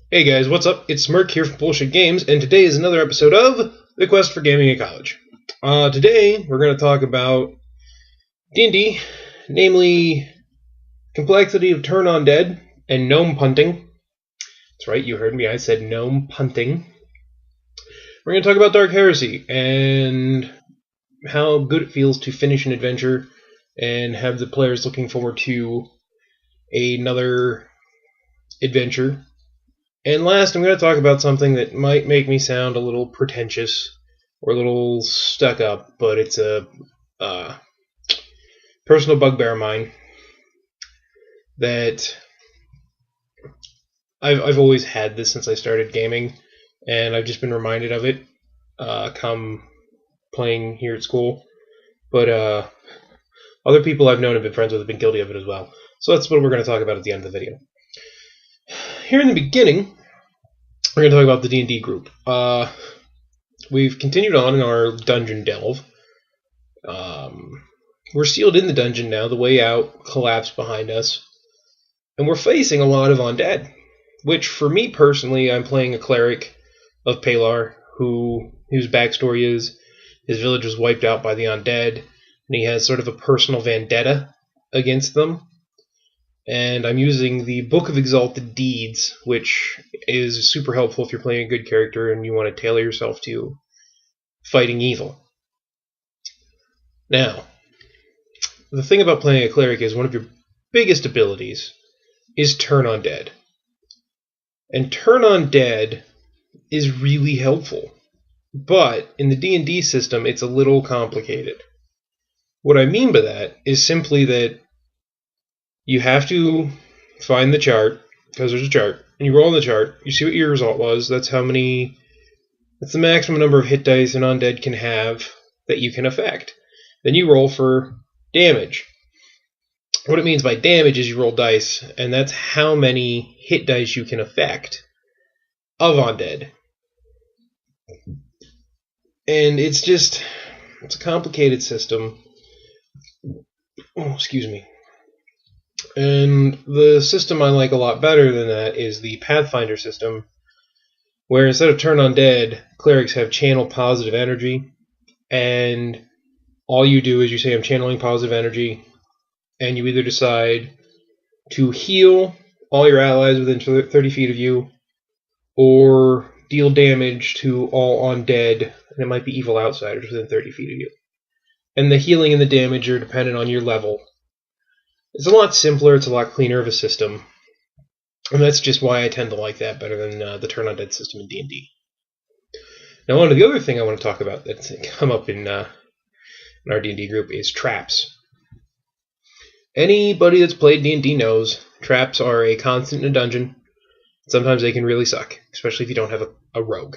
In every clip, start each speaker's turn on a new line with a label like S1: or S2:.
S1: Hey guys, what's up? It's Smirk here from Bullshit Games, and today is another episode of The Quest for Gaming at College. Today, we're going to talk about D&D, namely complexity of turn on dead and gnome punting. That's right, you heard me, I said gnome punting. We're going to talk about Dark Heresy, and how good it feels to finish an adventure and have the players looking forward to another adventure. And last, I'm going to talk about something that might make me sound a little pretentious or a little stuck up, but it's a personal bugbear of mine that I've always had this since I started gaming, and I've just been reminded of it come playing here at school. But other people I've known and been friends with have been guilty of it as well. So that's what we're going to talk about at the end of the video. Here in the beginning, we're going to talk about the D&D group. We've continued on in our dungeon delve. We're sealed in the dungeon now. The way out collapsed behind us. And we're facing a lot of undead. Which, for me personally, I'm playing a cleric of Palar, whose backstory is his village was wiped out by the undead, and he has sort of a personal vendetta against them. And I'm using the Book of Exalted Deeds, which is super helpful if you're playing a good character and you want to tailor yourself to fighting evil. Now, the thing about playing a cleric is one of your biggest abilities is Turn on Dead. And Turn on Dead is really helpful. But in the D&D system, it's a little complicated. What I mean by that is simply that you have to find the chart, because there's a chart, and you roll on the chart, you see what your result was, that's the maximum number of hit dice an undead can have that you can affect. Then you roll for damage. What it means by damage is you roll dice, and that's how many hit dice you can affect of undead. And it's a complicated system. Oh, excuse me. And the system I like a lot better than that is the Pathfinder system, where instead of Turn on Dead, clerics have Channel Positive Energy, and all you do is you say, I'm channeling positive energy, and you either decide to heal all your allies within 30 feet of you, or deal damage to all undead, and it might be evil outsiders within 30 feet of you. And the healing and the damage are dependent on your level. It's a lot simpler, it's a lot cleaner of a system, and that's just why I tend to like that better than the Turn on Dead system in D&D. Now, on to the other thing I want to talk about that's come up in our D&D group is traps. Anybody that's played D&D knows traps are a constant in a dungeon. Sometimes they can really suck, especially if you don't have a rogue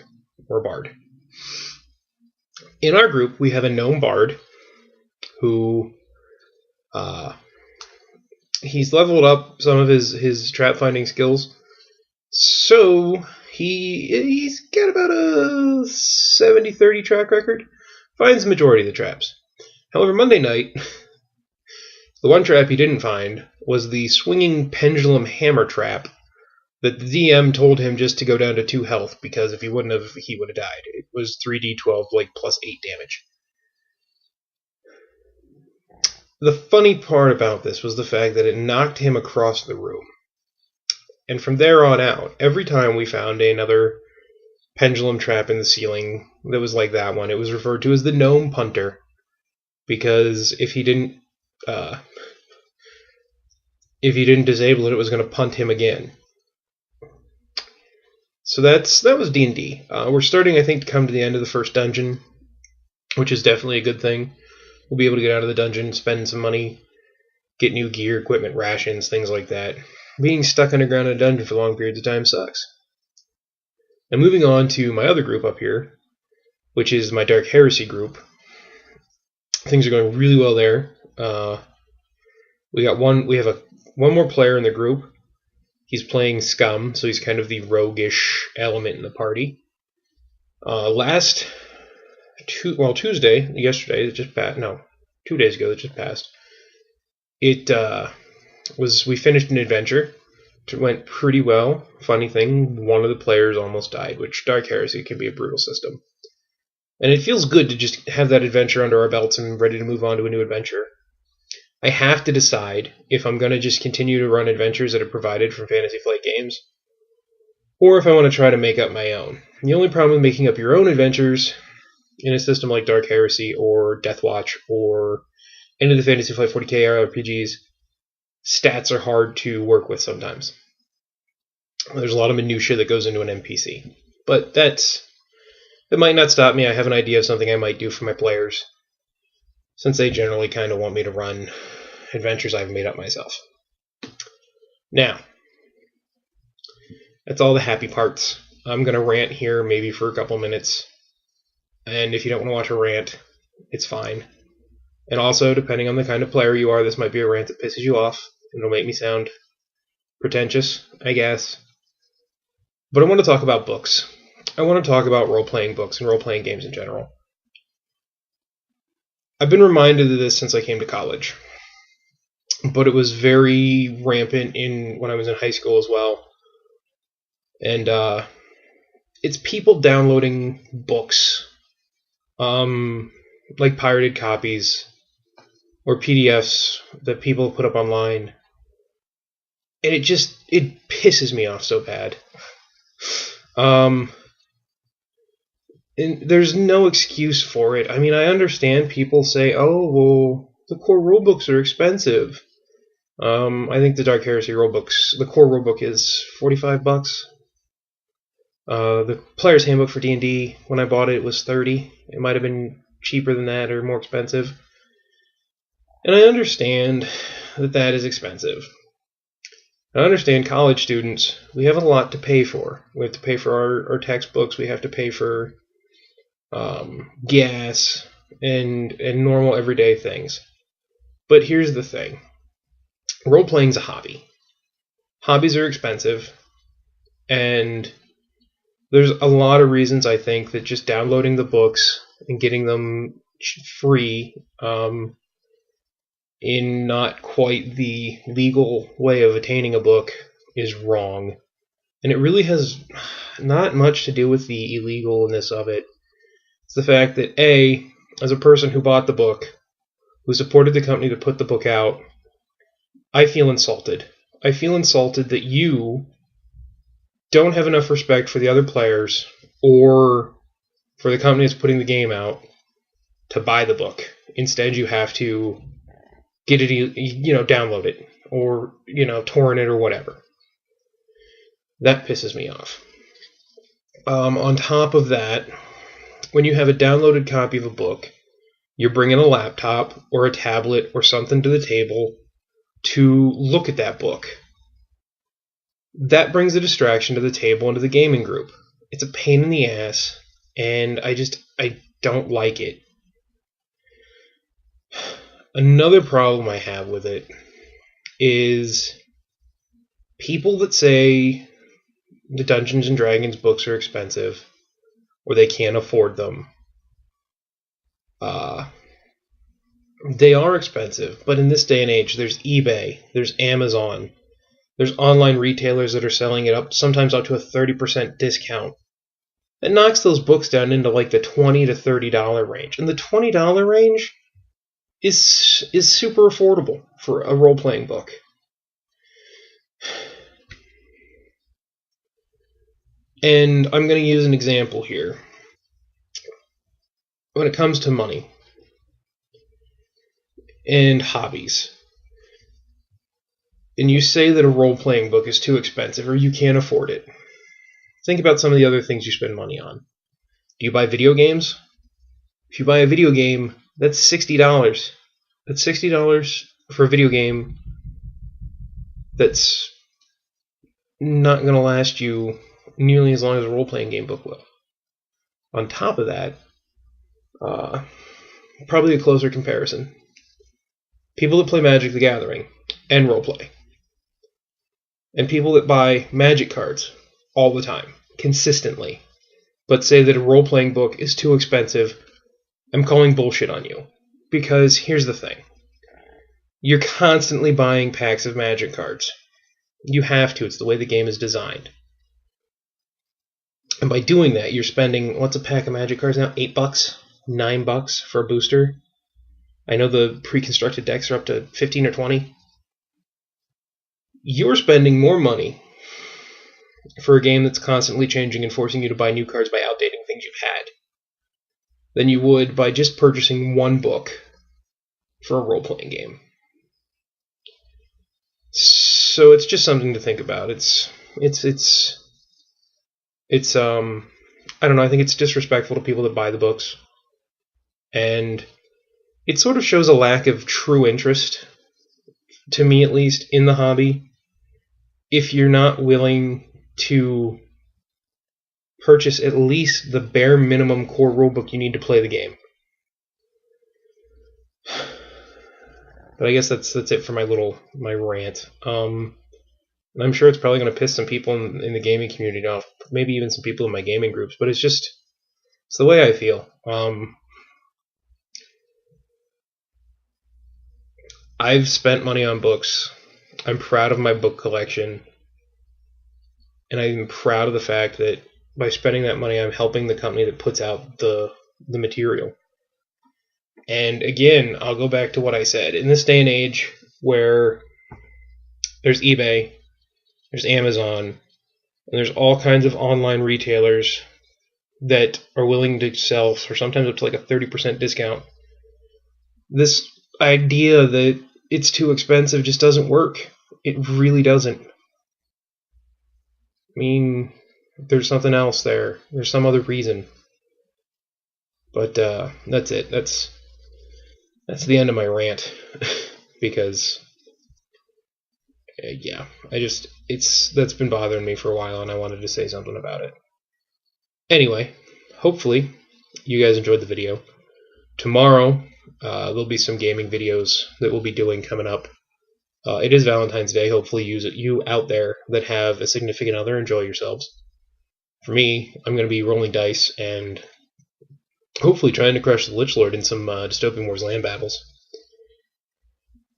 S1: or a bard. In our group, we have a gnome bard who he's leveled up some of his trap finding skills, so he's got about a 70-30 track record. Finds the majority of the traps. However, Monday night, the one trap he didn't find was the swinging pendulum hammer trap that the DM told him just to go down to 2 health, because if he wouldn't have, he would have died. It was 3d12, plus 8 damage. The funny part about this was the fact that it knocked him across the room. And from there on out, every time we found another pendulum trap in the ceiling that was like that one, it was referred to as the Gnome Punter, because if he didn't disable it, it was going to punt him again. So that was D&D. We're starting, I think, to come to the end of the first dungeon, which is definitely a good thing. We'll be able to get out of the dungeon, spend some money, get new gear, equipment, rations, things like that. Being stuck underground in a dungeon for long periods of time sucks. Now, moving on to my other group up here, which is my Dark Heresy group. Things are going really well there. We have one more player in the group. He's playing Scum, so he's kind of the roguish element in the party. Tuesday, yesterday, it just passed. No, 2 days ago, it just passed. We finished an adventure went pretty well. Funny thing, one of the players almost died, which Dark Heresy can be a brutal system. And it feels good to just have that adventure under our belts and ready to move on to a new adventure. I have to decide if I'm going to just continue to run adventures that are provided from Fantasy Flight Games, or if I want to try to make up my own. The only problem with making up your own adventures in a system like Dark Heresy or Deathwatch or any of the Fantasy Flight 40k RPGs, stats are hard to work with sometimes. There's a lot of minutia that goes into an NPC. But that might not stop me. I have an idea of something I might do for my players, since they generally kind of want me to run adventures I've made up myself. Now, that's all the happy parts. I'm going to rant here maybe for a couple minutes. And if you don't want to watch a rant, it's fine. And also, depending on the kind of player you are, this might be a rant that pisses you off. It'll make me sound pretentious, I guess. But I want to talk about books. I want to talk about role-playing books and role-playing games in general. I've been reminded of this since I came to college. But it was very rampant when I was in high school as well. And it's people downloading books, like pirated copies or PDFs that people put up online. And it pisses me off so bad. And there's no excuse for it. I mean, I understand people say, oh, well, the core rulebooks are expensive. I think the Dark Heresy rulebooks, the core rulebook is $45. The Player's Handbook for D&D, when I bought it, was $30. It might have been cheaper than that or more expensive. And I understand that is expensive. I understand college students, we have a lot to pay for. We have to pay for our textbooks, we have to pay for gas and normal everyday things. But here's the thing. Role-playing's a hobby. Hobbies are expensive, and there's a lot of reasons I think that just downloading the books and getting them free in not quite the legal way of attaining a book is wrong. And it really has not much to do with the illegalness of it. It's the fact that, A, as a person who bought the book, who supported the company to put the book out, I feel insulted. I feel insulted that you don't have enough respect for the other players or for the company that's putting the game out to buy the book. Instead, you have to get it, download it or, torrent it or whatever. That pisses me off. On top of that, when you have a downloaded copy of a book, you're bringing a laptop or a tablet or something to the table to look at that book. That brings a distraction to the table and to the gaming group. It's a pain in the ass, and I don't like it. Another problem I have with it is people that say the Dungeons and Dragons books are expensive or they can't afford them. They are expensive, but in this day and age, there's eBay, there's Amazon, there's online retailers that are selling it up, sometimes up to a 30% discount. That knocks those books down into like the $20 to $30 range. And the $20 range is super affordable for a role-playing book. And I'm going to use an example here. When it comes to money and hobbies, and you say that a role-playing book is too expensive or you can't afford it, think about some of the other things you spend money on. Do you buy video games? If you buy a video game, that's $60. That's $60 for a video game that's not going to last you nearly as long as a role-playing game book will. On top of that, probably a closer comparison. People that play Magic the Gathering and roleplay. And people that buy Magic cards all the time, consistently, but say that a role-playing book is too expensive, I'm calling bullshit on you. Because here's the thing. You're constantly buying packs of Magic cards. You have to. It's the way the game is designed. And by doing that, you're spending, what's a pack of Magic cards now? $8? $9 for a booster? I know the pre-constructed decks are up to 15 or 20. You're spending more money for a game that's constantly changing and forcing you to buy new cards by outdating things you've had than you would by just purchasing one book for a role-playing game. So it's just something to think about. It's I don't know, I think it's disrespectful to people that buy the books. And it sort of shows a lack of true interest, to me at least, in the hobby, if you're not willing to purchase at least the bare minimum core rulebook you need to play the game. But I guess that's it for my rant. And I'm sure it's probably going to piss some people in the gaming community off, maybe even some people in my gaming groups, but it's the way I feel. I've spent money on books. I'm proud of my book collection. And I'm proud of the fact that by spending that money, I'm helping the company that puts out the material. And again, I'll go back to what I said. In this day and age where there's eBay, there's Amazon, and there's all kinds of online retailers that are willing to sell for sometimes up to like a 30% discount, this idea that it's too expensive just doesn't work. It really doesn't. I mean, there's something else there. There's some other reason. But that's it. That's the end of my rant. Because yeah, that's been bothering me for a while, and I wanted to say something about it. Anyway, hopefully you guys enjoyed the video. Tomorrow there'll be some gaming videos that we'll be doing coming up. It is Valentine's Day. Hopefully you out there that have a significant other enjoy yourselves. For me, I'm going to be rolling dice and hopefully trying to crush the Lich Lord in some Dystopian Wars land battles.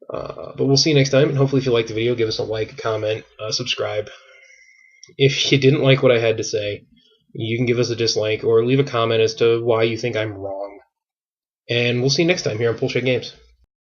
S1: But we'll see you next time, and hopefully if you liked the video, give us a like, a comment, subscribe. If you didn't like what I had to say, you can give us a dislike or leave a comment as to why you think I'm wrong. And we'll see you next time here on Bullshit Games.